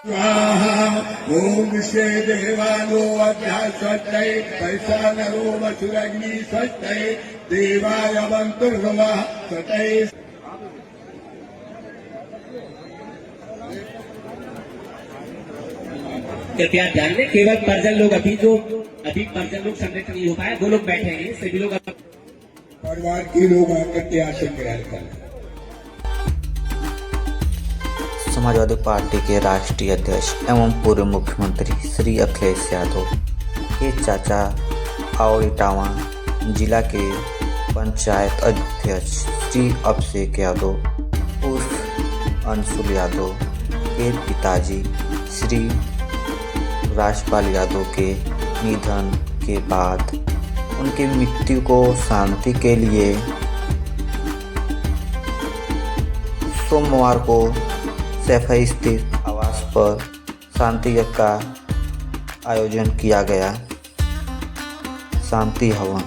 ओम श्री देवानो अध्यात्मय पैसा नरो वसुरग्नि स्वस्ते देवाय वंतुर्भवः स्वस्ते। कृपया ध्यान दें, केवल परिजन लोग अभी परिजन लोग संरक्षण नहीं हो पाए, 2 लोग बैठे हैं, सभी लोग परिवार के लोग आकर के आसन ग्रहण करें। समाजवादी पार्टी के राष्ट्रीय अध्यक्ष एवं पूर्व मुख्यमंत्री श्री अखिलेश यादव के चाचा और इटावा जिला के पंचायत अध्यक्ष श्री अभिषेक यादव उर्फ अंशुल यादव के पिताजी श्री राजपाल यादव के निधन के बाद उनकी मृत्यु को शांति के लिए सोमवार को सैफई स्थित आवास पर शांति यज्ञ का आयोजन किया गया। शांति हवन